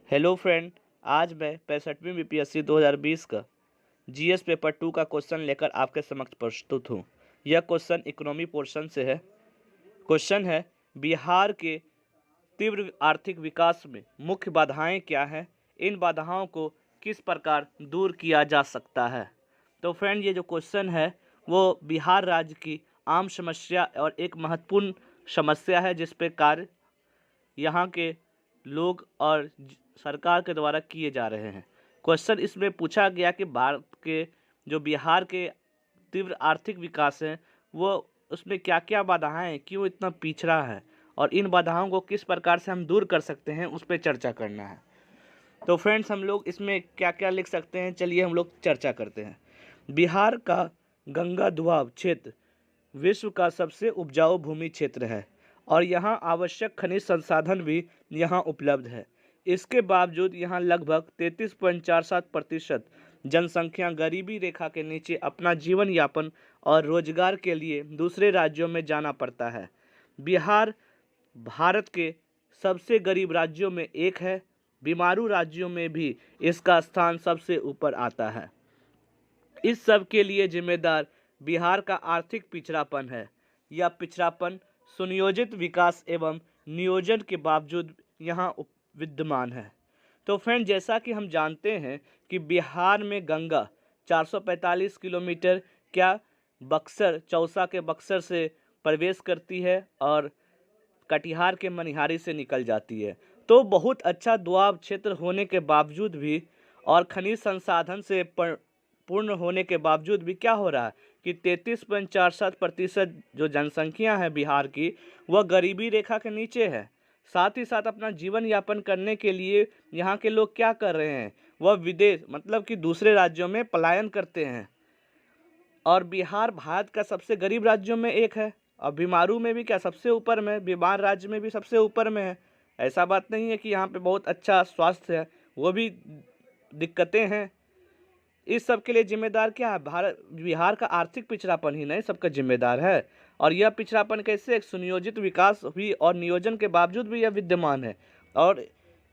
Hello friend. आज मैं 65वीं BPSC 2020 का जीएस पेपर 2 का क्वेश्चन लेकर आपके समक्ष प्रस्तुत हूँ। यह क्वेश्चन इकोनॉमी पोर्शन से है। क्वेश्चन है, बिहार के तीव्र आर्थिक विकास में मुख्य बाधाएं क्या हैं? इन बाधाओं को किस प्रकार दूर किया जा सकता है? तो फ्रेंड, ये जो क्वेश्चन है वो बिहार राज्य की आम समस्या और एक महत्वपूर्ण समस्या है जिस पे कार्य यहाँ के लोग और सरकार के द्वारा किए जा रहे हैं। क्वेश्चन इसमें पूछा गया कि भारत के जो बिहार के तीव्र आर्थिक विकास है वो उसमें क्या क्या बाधाएं हैं, क्यों इतना पिछड़ा है और इन बाधाओं को किस प्रकार से हम दूर कर सकते हैं, उस पर चर्चा करना है। तो फ्रेंड्स, हम लोग इसमें क्या क्या लिख सकते हैं, चलिए हम लोग चर्चा करते हैं। बिहार का गंगा दुआब क्षेत्र विश्व का सबसे उपजाऊ भूमि क्षेत्र है और यहाँ आवश्यक खनिज संसाधन भी यहाँ उपलब्ध है। इसके बावजूद यहाँ लगभग 33.47% जनसंख्या गरीबी रेखा के नीचे अपना जीवन यापन और रोजगार के लिए दूसरे राज्यों में जाना पड़ता है। बिहार भारत के सबसे गरीब राज्यों में एक है। बीमारू राज्यों में भी इसका स्थान सबसे ऊपर आता है। इस सब के लिए जिम्मेदार बिहार का आर्थिक पिछड़ापन है। यह पिछड़ापन सुनियोजित विकास एवं नियोजन के बावजूद यहाँ विद्यमान है। तो फ्रेंड, जैसा कि हम जानते हैं कि बिहार में गंगा 445 किलोमीटर क्या बक्सर चौसा के बक्सर से प्रवेश करती है और कटिहार के मनिहारी से निकल जाती है। तो बहुत अच्छा दोआब क्षेत्र होने के बावजूद भी और खनिज संसाधन से पूर्ण होने के बावजूद भी क्या हो रहा है कि 33.47% जो जनसंख्या है बिहार की, वह गरीबी रेखा के नीचे है। साथ ही साथ अपना जीवन यापन करने के लिए यहाँ के लोग क्या कर रहे हैं, वह विदेश मतलब कि दूसरे राज्यों में पलायन करते हैं। और बिहार भारत का सबसे गरीब राज्यों में एक है और बीमारू में भी क्या सबसे ऊपर में, बीमार राज्य में भी सबसे ऊपर में है। ऐसा बात नहीं है कि यहाँ पे बहुत अच्छा स्वास्थ्य है, वो भी दिक्कतें हैं। इस सब के लिए जिम्मेदार क्या है? बिहार का आर्थिक पिछड़ापन ही नहीं सबका जिम्मेदार है। और यह पिछड़ापन कैसे? एक सुनियोजित विकास हुई और नियोजन के बावजूद भी यह विद्यमान है। और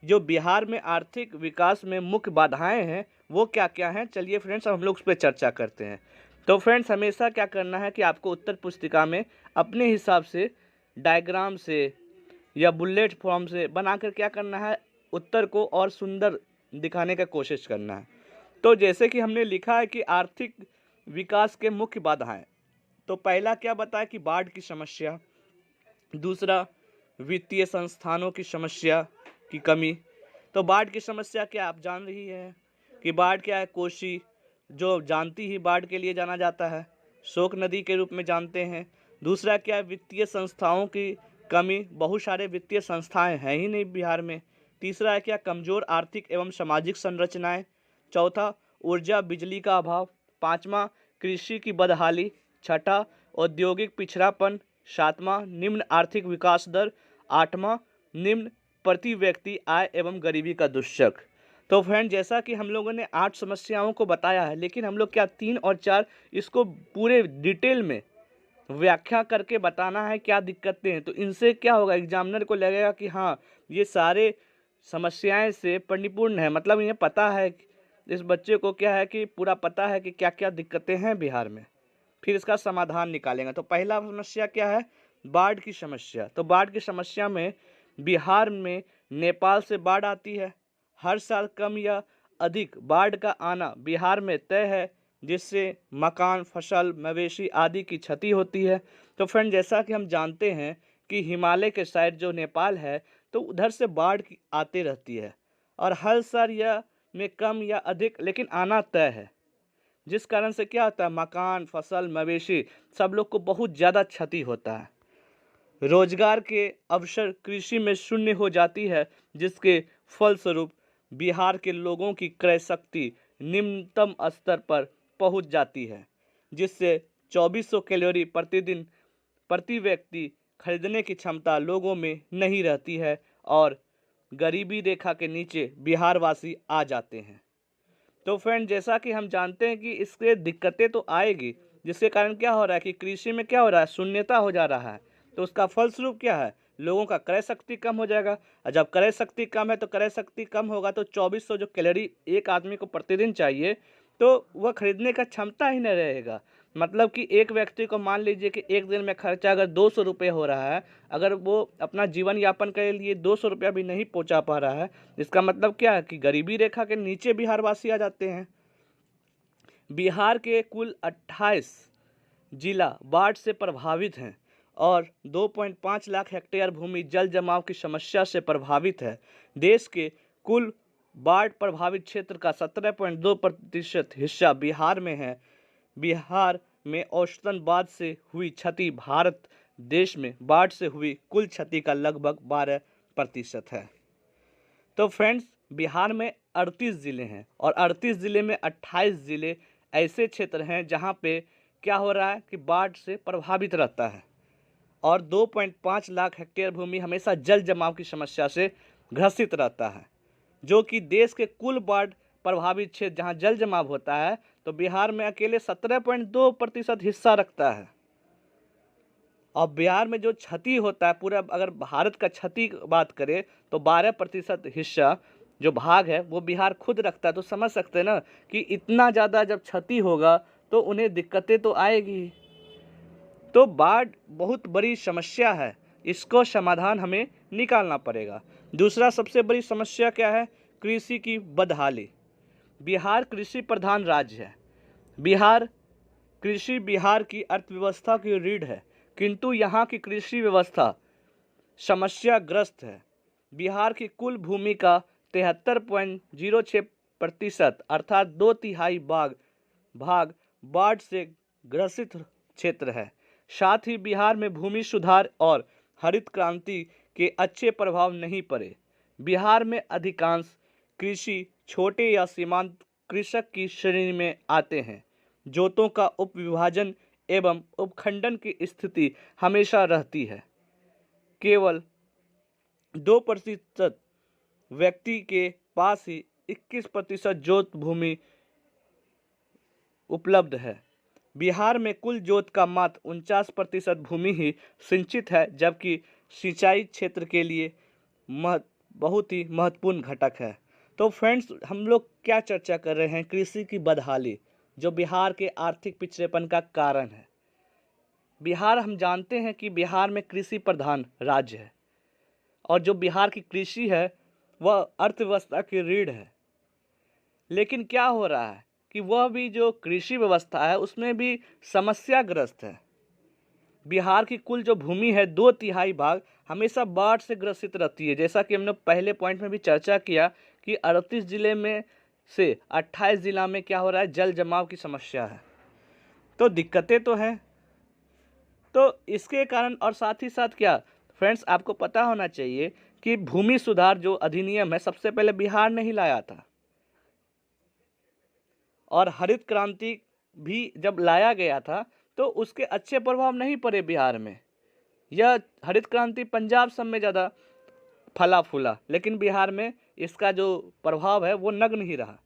जो बिहार में आर्थिक विकास में मुख्य बाधाएं हैं वो क्या क्या हैं, चलिए फ्रेंड्स हम लोग उस पर चर्चा करते हैं। तो फ्रेंड्स, हमेशा क्या करना है कि आपको उत्तर पुस्तिका में अपने हिसाब से डायग्राम से या बुलेट फॉर्म से बनाकर क्या करना है, उत्तर को और सुंदर दिखाने का कोशिश करना है। तो जैसे कि हमने लिखा है कि आर्थिक विकास के मुख्य बाधाएं, तो पहला क्या बताया कि बाढ़ की समस्या, दूसरा वित्तीय संस्थानों की समस्या की कमी। तो बाढ़ की समस्या क्या आप जान रही है कि बाढ़ क्या है? कोसी जो जानती ही बाढ़ के लिए जाना जाता है, शोक नदी के रूप में जानते हैं। दूसरा क्या है? वित्तीय संस्थाओं की कमी, बहुत सारे वित्तीय संस्थाएं हैं ही नहीं बिहार में। तीसरा है क्या? कमजोर आर्थिक एवं सामाजिक संरचनाएं। चौथा, ऊर्जा बिजली का अभाव। पांचवा, कृषि की बदहाली। छठा, औद्योगिक पिछड़ापन। सातवां, निम्न आर्थिक विकास दर। आठवां, निम्न प्रति व्यक्ति आय एवं गरीबी का दुष्चक्र। तो फ्रेंड, जैसा कि हम लोगों ने 8 समस्याओं को बताया है, लेकिन हम लोग क्या 3 और 4 इसको पूरे डिटेल में व्याख्या करके बताना है क्या दिक्कतें हैं। तो इनसे क्या होगा, एग्जामिनर को लगेगा कि हाँ, ये सारे समस्याएं से परिपूर्ण है, मतलब इन्हें पता है, इस बच्चे को क्या है कि पूरा पता है कि क्या क्या दिक्कतें हैं बिहार में। फिर इसका समाधान निकालेंगे। तो पहला समस्या क्या है? बाढ़ की समस्या। तो बाढ़ की समस्या में बिहार में नेपाल से बाढ़ आती है। हर साल कम या अधिक बाढ़ का आना बिहार में तय है, जिससे मकान, फसल, मवेशी आदि की क्षति होती है। तो फ्रेंड, जैसा कि हम जानते हैं कि हिमालय के साइड जो नेपाल है, तो उधर से बाढ़ आते रहती है और हर साल यह में कम या अधिक लेकिन आना तय है, जिस कारण से क्या होता है, मकान, फसल, मवेशी सब लोग को बहुत ज़्यादा क्षति होता है। रोजगार के अवसर कृषि में शून्य हो जाती है, जिसके फलस्वरूप बिहार के लोगों की क्रय शक्ति निम्नतम स्तर पर पहुंच जाती है, जिससे 2400 कैलोरी प्रतिदिन प्रति व्यक्ति खरीदने की क्षमता लोगों में नहीं रहती है और गरीबी रेखा के नीचे बिहारवासी आ जाते हैं। तो फ्रेंड, जैसा कि हम जानते हैं कि इससे दिक्कतें तो आएगी, जिसके कारण क्या हो रहा है कि कृषि में क्या हो रहा है, शून्यता हो जा रहा है। तो उसका फलस्वरूप क्या है, लोगों का क्रय शक्ति कम हो जाएगा, और जब क्रय शक्ति कम है तो क्रय शक्ति कम होगा तो 2400 जो कैलोरी एक आदमी को प्रतिदिन चाहिए तो वह खरीदने का क्षमता ही नहीं रहेगा। मतलब कि एक व्यक्ति को मान लीजिए कि एक दिन में खर्चा अगर 200 रुपये हो रहा है, अगर वो अपना जीवन यापन के लिए 200 रुपया भी नहीं पहुंचा पा रहा है, इसका मतलब क्या है कि गरीबी रेखा के नीचे बिहारवासी आ जाते हैं। बिहार के कुल 28 जिला बाढ़ से प्रभावित हैं और 2.5 लाख हेक्टेयर भूमि जल जमाव की समस्या से प्रभावित है। देश के कुल बाढ़ प्रभावित क्षेत्र का 17.2% हिस्सा बिहार में है। बिहार में औसतन बाढ़ से हुई क्षति भारत देश में बाढ़ से हुई कुल क्षति का लगभग 12% है। तो फ्रेंड्स, बिहार में 38 ज़िले हैं और 38 ज़िले में 28 ज़िले ऐसे क्षेत्र हैं जहां पे क्या हो रहा है कि बाढ़ से प्रभावित रहता है और 2.5 लाख हेक्टेयर भूमि हमेशा जल जमाव की समस्या से ग्रसित रहता है, जो कि देश के कुल बाढ़ प्रभावित क्षेत्र जहां जल जमाव होता है तो बिहार में अकेले 17.2% हिस्सा रखता है। और बिहार में जो क्षति होता है पूरा, अगर भारत का क्षति की बात करें तो 12% हिस्सा जो भाग है वो बिहार खुद रखता है। तो समझ सकते हैं ना कि इतना ज़्यादा जब क्षति होगा तो उन्हें दिक्कतें तो आएगी ही। तो बाढ़ बहुत बड़ी समस्या है, इसको समाधान हमें निकालना पड़ेगा। दूसरा सबसे बड़ी समस्या क्या है? कृषि की बदहाली। बिहार कृषि प्रधान राज्य है। कृषि बिहार की अर्थव्यवस्था की रीढ़ है, किंतु यहाँ की कृषि व्यवस्था समस्याग्रस्त है। बिहार की कुल भूमि का 73.06% अर्थात 2/3 भाग बाढ़ से ग्रसित क्षेत्र है। साथ ही बिहार में भूमि सुधार और हरित क्रांति के अच्छे प्रभाव नहीं पड़े। बिहार में अधिकांश कृषि छोटे या सीमांत कृषक की श्रेणी में आते हैं। जोतों का उपविभाजन एवं उपखंडन की स्थिति हमेशा रहती है। केवल 2% व्यक्ति के पास ही 21% जोत भूमि उपलब्ध है। बिहार में कुल जोत का मात्र 49% भूमि ही सिंचित है, जबकि सिंचाई क्षेत्र के लिए बहुत ही महत्वपूर्ण घटक है। तो फ्रेंड्स, हम लोग क्या चर्चा कर रहे हैं? कृषि की बदहाली जो बिहार के आर्थिक पिछड़ेपन का कारण है। बिहार, हम जानते हैं कि बिहार में कृषि प्रधान राज्य है और जो बिहार की कृषि है वह अर्थव्यवस्था की रीढ़ है। लेकिन क्या हो रहा है कि वह भी जो कृषि व्यवस्था है उसमें भी समस्याग्रस्त है। बिहार की कुल जो भूमि है 2/3 भाग हमेशा बाढ़ से ग्रसित रहती है। जैसा कि हमने पहले पॉइंट में भी चर्चा किया कि 38 ज़िले में से 28 ज़िला में क्या हो रहा है? जल जमाव की समस्या है। तो दिक्कतें तो हैं। तो इसके कारण और साथ ही साथ क्या फ्रेंड्स, आपको पता होना चाहिए कि भूमि सुधार जो अधिनियम है सबसे पहले बिहार ने ही लाया था और हरित क्रांति भी जब लाया गया था तो उसके अच्छे प्रभाव नहीं पड़े बिहार में। यह हरित क्रांति पंजाब सब में ज़्यादा फला फूला, लेकिन बिहार में इसका जो प्रभाव है वो नगण्य ही रहा।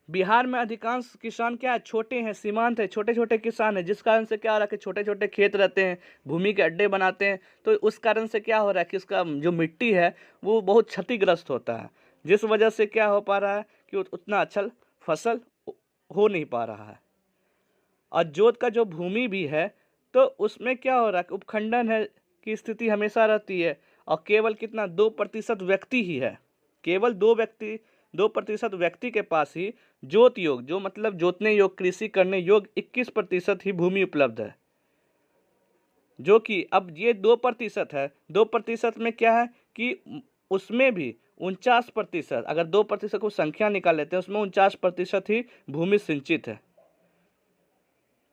बिहार में अधिकांश किसान क्या है? छोटे हैं, सीमांत है, छोटे छोटे किसान हैं, जिस कारण से क्या हो रहा है कि छोटे छोटे खेत रहते हैं, भूमि के अड्डे बनाते हैं। तो उस कारण से क्या हो रहा है कि उसका जो मिट्टी है वो बहुत क्षतिग्रस्त होता है, जिस वजह से क्या हो पा रहा है कि उतना अच्छा फसल हो नहीं पा रहा है। और जोत का जो भूमि भी है तो उसमें क्या हो रहा है कि उपखंडन है की स्थिति हमेशा रहती है और केवल कितना 2% व्यक्ति ही है। केवल 2% व्यक्ति के पास ही जोत योग, जो मतलब जोतने योग, कृषि करने योग 21% ही भूमि उपलब्ध है। जो कि अब ये 2% है, 2% में क्या है कि उसमें भी 49%, अगर 2% को संख्या निकाल लेते हैं उसमें 49% ही भूमि सिंचित है।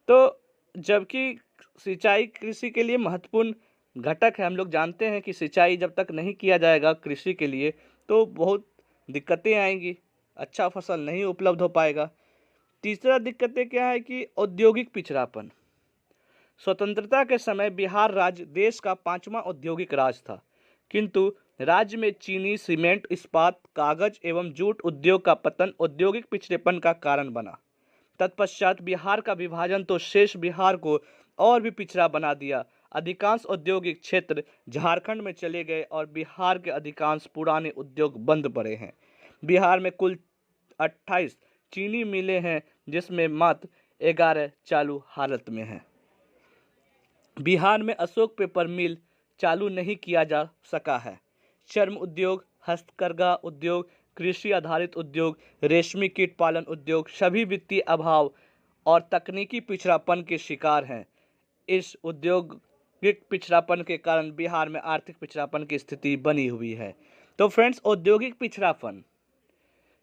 तो जबकि सिंचाई कृषि के लिए महत्वपूर्ण घटक है, हम लोग जानते हैं कि सिंचाई जब तक नहीं किया जाएगा कृषि के लिए तो बहुत दिक्कतें आएंगी, अच्छा फसल नहीं उपलब्ध हो पाएगा। तीसरा दिक्कतें क्या है कि औद्योगिक पिछड़ापन। स्वतंत्रता के समय बिहार राज्य देश का 5वां औद्योगिक राज्य था, किंतु राज्य में चीनी, सीमेंट, इस्पात, कागज एवं जूट उद्योग का पतन औद्योगिक पिछड़ेपन का कारण बना। तत्पश्चात बिहार का विभाजन तो शेष बिहार को और भी पिछड़ा बना दिया। अधिकांश औद्योगिक क्षेत्र झारखंड में चले गए और बिहार के अधिकांश पुराने उद्योग बंद पड़े हैं। बिहार में कुल 28 चीनी मिलें हैं, जिसमें मात्र 11 चालू हालत में हैं। बिहार में अशोक पेपर मिल चालू नहीं किया जा सका है। चर्म उद्योग, हस्तकरघा उद्योग, कृषि आधारित उद्योग, रेशमी कीट पालन उद्योग सभी वित्तीय अभाव और तकनीकी पिछड़ापन के शिकार हैं। इस औद्योगिक पिछड़ापन के कारण बिहार में आर्थिक पिछड़ापन की स्थिति बनी हुई है। तो फ्रेंड्स, औद्योगिक पिछड़ापन,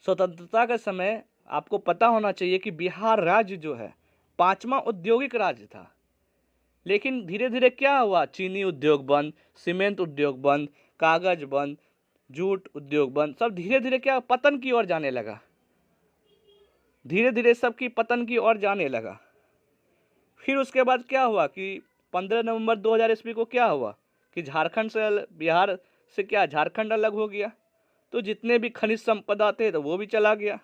स्वतंत्रता के समय आपको पता होना चाहिए कि बिहार राज्य जो है 5वां औद्योगिक राज्य था। लेकिन धीरे धीरे क्या हुआ, चीनी उद्योग बंद, सीमेंट उद्योग बंद, कागज बंद, जूट उद्योग बंद, सब धीरे धीरे क्या पतन की ओर जाने लगा। धीरे धीरे सबकी पतन की ओर जाने लगा। फिर उसके बाद क्या हुआ कि 15 नवंबर 2000 ईस्वी को क्या हुआ कि झारखंड से बिहार से क्या झारखंड अलग हो गया। तो जितने भी खनिज संपदा थे तो वो भी चला गया।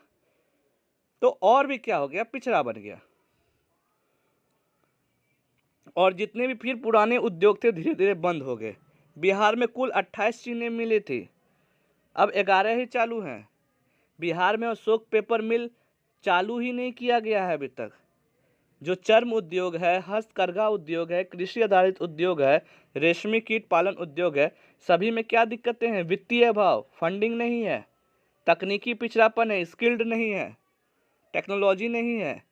तो और भी क्या हो गया, पिछड़ा बन गया। और जितने भी फिर पुराने उद्योग थे धीरे धीरे बंद हो गए। बिहार में कुल 28 चीनी मिलें थी, अब 11 ही चालू हैं। बिहार में अशोक पेपर मिल चालू ही नहीं किया गया है अभी तक। जो चर्म उद्योग है, हस्तकरघा उद्योग है, कृषि आधारित उद्योग है, रेशमी कीट पालन उद्योग है, सभी में क्या दिक्कतें हैं, वित्तीय अभाव, फंडिंग नहीं है, तकनीकी पिछड़ापन है, स्किल्ड नहीं है, टेक्नोलॉजी नहीं है।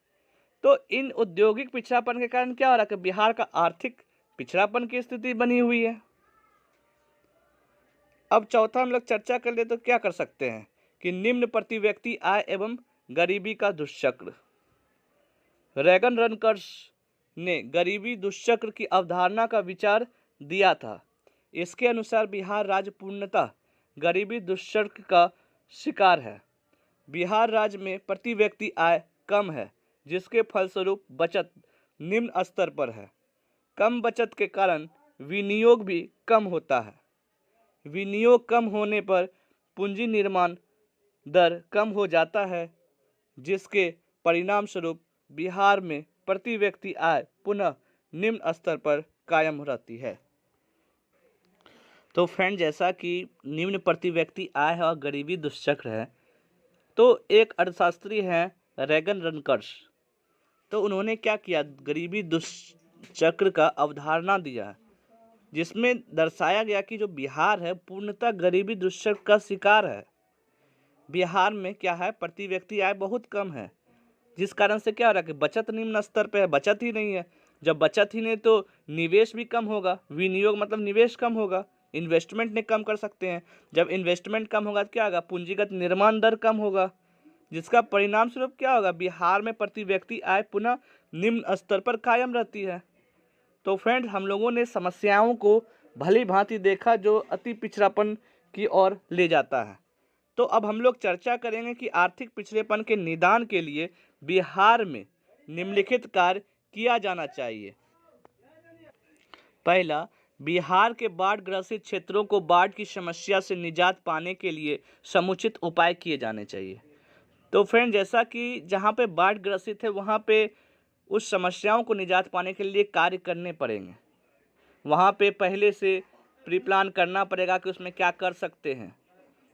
तो इन औद्योगिक पिछड़ापन के कारण क्या हो रहा है कि बिहार का आर्थिक पिछड़ापन की स्थिति बनी हुई है। अब चौथा हम लोग चर्चा कर ले तो क्या कर सकते हैं कि निम्न प्रति व्यक्ति आय एवं गरीबी का दुष्चक्र। रैगन रनकर्स ने गरीबी दुष्चक्र की अवधारणा का विचार दिया था। इसके अनुसार बिहार राज्य पूर्णतः गरीबी दुष्चक्र का शिकार है। बिहार राज्य में प्रति व्यक्ति आय कम है, जिसके फलस्वरूप बचत निम्न स्तर पर है। कम बचत के कारण विनियोग भी कम होता है। विनियोग कम होने पर पूंजी निर्माण दर कम हो जाता है, जिसके परिणाम स्वरूप बिहार में प्रति व्यक्ति आय पुनः निम्न स्तर पर कायम रहती है। तो फ्रेंड, जैसा कि निम्न प्रति व्यक्ति आय है और गरीबी दुष्चक्र है, तो एक अर्थशास्त्री हैं रैगन रनकर्स, तो उन्होंने क्या किया, गरीबी दुष्चक्र का अवधारणा दिया है, जिसमें दर्शाया गया कि जो बिहार है पूर्णतः गरीबी दुष्चक्र का शिकार है। बिहार में क्या है, प्रति व्यक्ति आय बहुत कम है, जिस कारण से क्या हो रहा है कि बचत निम्न स्तर पे है, बचत ही नहीं है। जब बचत ही नहीं तो निवेश भी कम होगा। विनियोग मतलब निवेश कम होगा, इन्वेस्टमेंट नहीं कम कर सकते हैं। जब इन्वेस्टमेंट कम होगा तो क्या होगा, पूंजीगत निर्माण दर कम होगा, जिसका परिणाम स्वरूप क्या होगा, बिहार में प्रति व्यक्ति आय पुनः निम्न स्तर पर कायम रहती है। तो फ्रेंड, हम लोगों ने समस्याओं को भली भांति देखा जो अति पिछड़ापन की ओर ले जाता है। तो अब हम लोग चर्चा करेंगे कि आर्थिक पिछड़ेपन के निदान के लिए बिहार में निम्नलिखित कार्य किया जाना चाहिए। पहला, बिहार के बाढ़ ग्रसित क्षेत्रों को बाढ़ की समस्या से निजात पाने के लिए समुचित उपाय किए जाने चाहिए। तो फ्रेंड, जैसा कि जहाँ पे बाढ़ ग्रसित है वहाँ पे उस समस्याओं को निजात पाने के लिए कार्य करने पड़ेंगे। वहाँ पे पहले से प्री प्लान करना पड़ेगा कि उसमें क्या कर सकते हैं।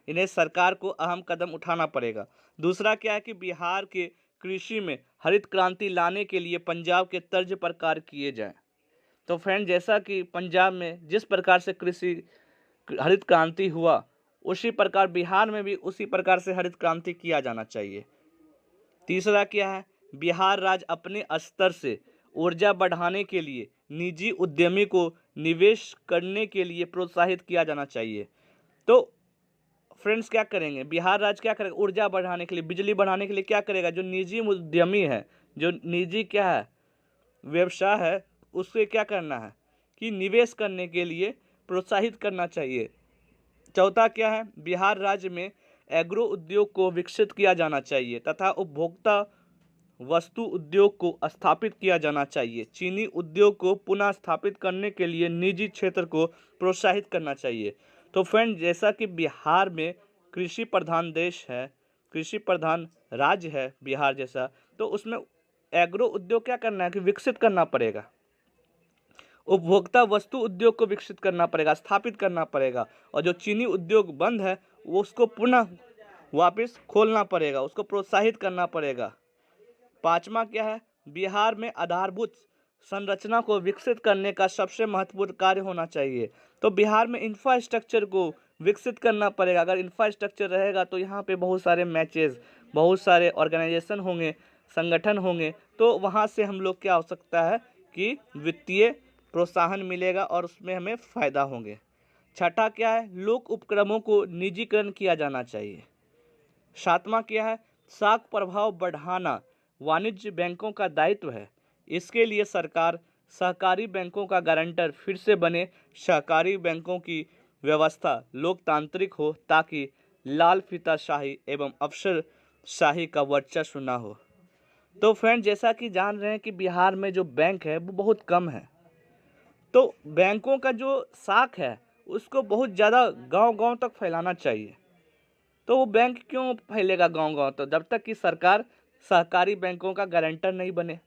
इन्हें सरकार को अहम कदम उठाना पड़ेगा। दूसरा क्या है कि बिहार के कृषि में हरित क्रांति लाने के लिए पंजाब के तर्ज पर कार्य किए जाएं। तो फ्रेंड, जैसा कि पंजाब में जिस प्रकार से कृषि हरित क्रांति हुआ, उसी प्रकार बिहार में भी उसी प्रकार से हरित क्रांति किया जाना चाहिए। तीसरा क्या है, बिहार राज्य अपने स्तर से ऊर्जा बढ़ाने के लिए निजी उद्यमी को निवेश करने के लिए प्रोत्साहित किया जाना चाहिए। तो फ्रेंड्स, क्या करेंगे, बिहार राज्य क्या करेगा, ऊर्जा बढ़ाने के लिए, बिजली बढ़ाने के लिए क्या करेगा, जो निजी उद्यमी है, जो निजी क्या है व्यवसाय है, उससे क्या करना है कि निवेश करने के लिए प्रोत्साहित करना चाहिए। चौथा क्या है, बिहार राज्य में एग्रो उद्योग को विकसित किया जाना चाहिए तथा उपभोक्ता वस्तु उद्योग को स्थापित किया जाना चाहिए। चीनी उद्योग को पुनः स्थापित करने के लिए निजी क्षेत्र को प्रोत्साहित करना चाहिए। तो फ्रेंड, जैसा कि बिहार में कृषि प्रधान देश है, कृषि प्रधान राज्य है बिहार जैसा, तो उसमें एग्रो उद्योग क्या करना है कि विकसित करना पड़ेगा। उपभोक्ता वस्तु उद्योग को विकसित करना पड़ेगा, स्थापित करना पड़ेगा, और जो चीनी उद्योग बंद है वो उसको पुनः वापस खोलना पड़ेगा, उसको प्रोत्साहित करना पड़ेगा। पांचवा क्या है, बिहार में आधारभूत संरचना को विकसित करने का सबसे महत्वपूर्ण कार्य होना चाहिए। तो बिहार में इंफ्रास्ट्रक्चर को विकसित करना पड़ेगा। अगर इंफ्रास्ट्रक्चर रहेगा तो यहाँ पे बहुत सारे मैचेस, बहुत सारे ऑर्गेनाइजेशन होंगे, संगठन होंगे, तो वहाँ से हम लोग क्या हो सकता है कि वित्तीय प्रोत्साहन मिलेगा और उसमें हमें फ़ायदा होंगे। छठा क्या है, लोक उपक्रमों को निजीकरण किया जाना चाहिए। सातवां क्या है, साख प्रभाव बढ़ाना वाणिज्य बैंकों का दायित्व है। इसके लिए सरकार सहकारी बैंकों का गारंटर फिर से बने। सहकारी बैंकों की व्यवस्था लोकतांत्रिक हो ताकि लाल फीताशाही एवं अफसरशाही का वर्चस्व न हो। तो फ्रेंड, जैसा कि जान रहे हैं कि बिहार में जो बैंक है वो बहुत कम है, तो बैंकों का जो शाख है उसको बहुत ज़्यादा गांव-गांव तक फैलाना चाहिए। तो वो बैंक क्यों फैलेगा गांव-गांव तक, जब तक कि सरकार सहकारी बैंकों का गारंटर नहीं बने।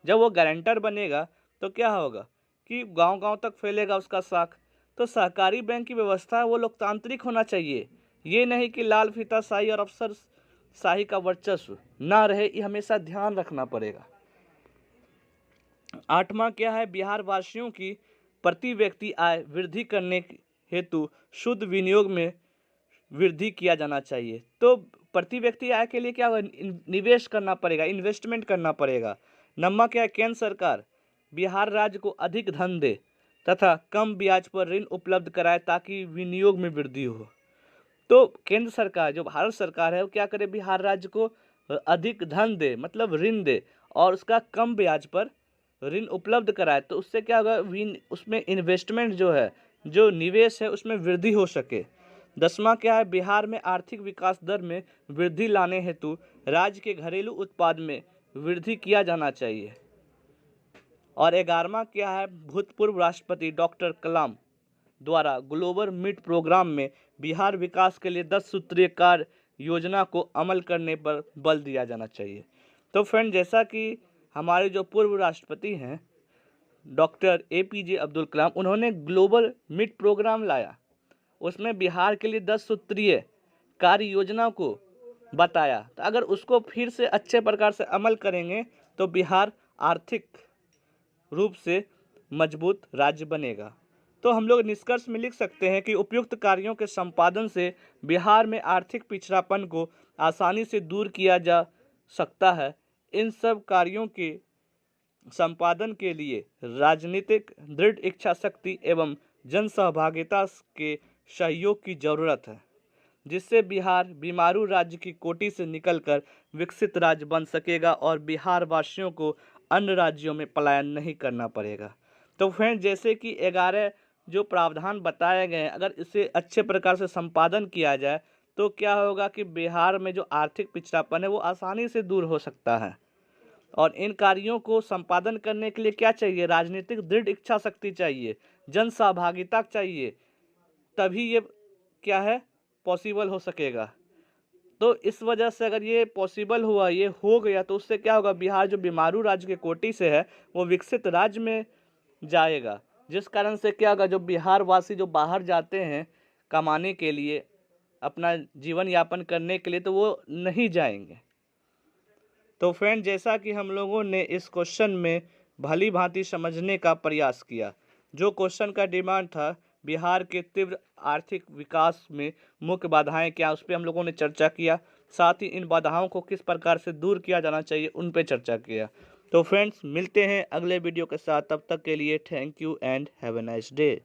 जब वो गारंटर बनेगा तो क्या होगा कि गांव-गांव तक फैलेगा उसका शाख। तो सहकारी बैंक की व्यवस्था है वो लोकतांत्रिक होना चाहिए, ये नहीं कि लाल फीताशाही और अफसरशाही का वर्चस्व ना रहे, ये हमेशा ध्यान रखना पड़ेगा। आठवां क्या है, बिहार वासियों की प्रति व्यक्ति आय वृद्धि करने हेतु शुद्ध विनियोग में वृद्धि किया जाना चाहिए। तो प्रति व्यक्ति आय के लिए क्या होगा, निवेश करना पड़ेगा, इन्वेस्टमेंट करना पड़ेगा। नंबर क्या है, केंद्र सरकार बिहार राज्य को अधिक धन दे तथा कम ब्याज पर ऋण उपलब्ध कराए ताकि विनियोग में वृद्धि हो। तो केंद्र सरकार, जो भारत सरकार है, वो क्या करे, बिहार राज्य को अधिक धन दे, मतलब ऋण दे, और उसका कम ब्याज पर ऋण उपलब्ध कराए। तो उससे क्या होगा, उसमें इन्वेस्टमेंट जो है, जो निवेश है, उसमें वृद्धि हो सके। 10वां क्या है, बिहार में आर्थिक विकास दर में वृद्धि लाने हेतु राज्य के घरेलू उत्पाद में वृद्धि किया जाना चाहिए। और 11वां क्या है, भूतपूर्व राष्ट्रपति डॉक्टर कलाम द्वारा ग्लोबल मीट प्रोग्राम में बिहार विकास के लिए 10 सूत्रीय कार्य योजना को अमल करने पर बल दिया जाना चाहिए। तो फ्रेंड, जैसा कि हमारे जो पूर्व राष्ट्रपति हैं डॉक्टर APJ अब्दुल कलाम, उन्होंने ग्लोबल मीट प्रोग्राम लाया, उसमें बिहार के लिए 10 सूत्रीय कार्य योजना को बताया। तो अगर उसको फिर से अच्छे प्रकार से अमल करेंगे तो बिहार आर्थिक रूप से मजबूत राज्य बनेगा। तो हम लोग निष्कर्ष में लिख सकते हैं कि उपयुक्त कार्यों के संपादन से बिहार में आर्थिक पिछड़ापन को आसानी से दूर किया जा सकता है। इन सब कार्यों के संपादन के लिए राजनीतिक दृढ़ इच्छा शक्ति एवं जन सहभागिता के सहयोग की जरूरत है, जिससे बिहार बीमारू राज्य की कोटि से निकलकर विकसित राज्य बन सकेगा और बिहार वासियों को अन्य राज्यों में पलायन नहीं करना पड़ेगा। तो फ्रेंड, जैसे कि 11 जो प्रावधान बताए गए हैं, अगर इसे अच्छे प्रकार से संपादन किया जाए तो क्या होगा कि बिहार में जो आर्थिक पिछड़ापन है वो आसानी से दूर हो सकता है। और इन कार्यों को संपादन करने के लिए क्या चाहिए, राजनीतिक दृढ़ इच्छा शक्ति चाहिए, जन सहभागिता चाहिए, तभी ये क्या है, पॉसिबल हो सकेगा। तो इस वजह से अगर ये पॉसिबल हुआ, ये हो गया, तो उससे क्या होगा, बिहार जो बीमारू राज्य के कोटि से है वो विकसित राज्य में जाएगा, जिस कारण से क्या होगा, जो बिहार वासी जो बाहर जाते हैं कमाने के लिए, अपना जीवन यापन करने के लिए, तो वो नहीं जाएंगे। तो फ्रेंड, जैसा कि हम लोगों ने इस क्वेश्चन में भली भांति समझने का प्रयास किया, जो क्वेश्चन का डिमांड था बिहार के तीव्र आर्थिक विकास में मुख्य बाधाएं क्या, उस पर हम लोगों ने चर्चा किया। साथ ही इन बाधाओं को किस प्रकार से दूर किया जाना चाहिए उन पे चर्चा किया। तो फ्रेंड्स, मिलते हैं अगले वीडियो के साथ, तब तक के लिए thank you and have a nice day.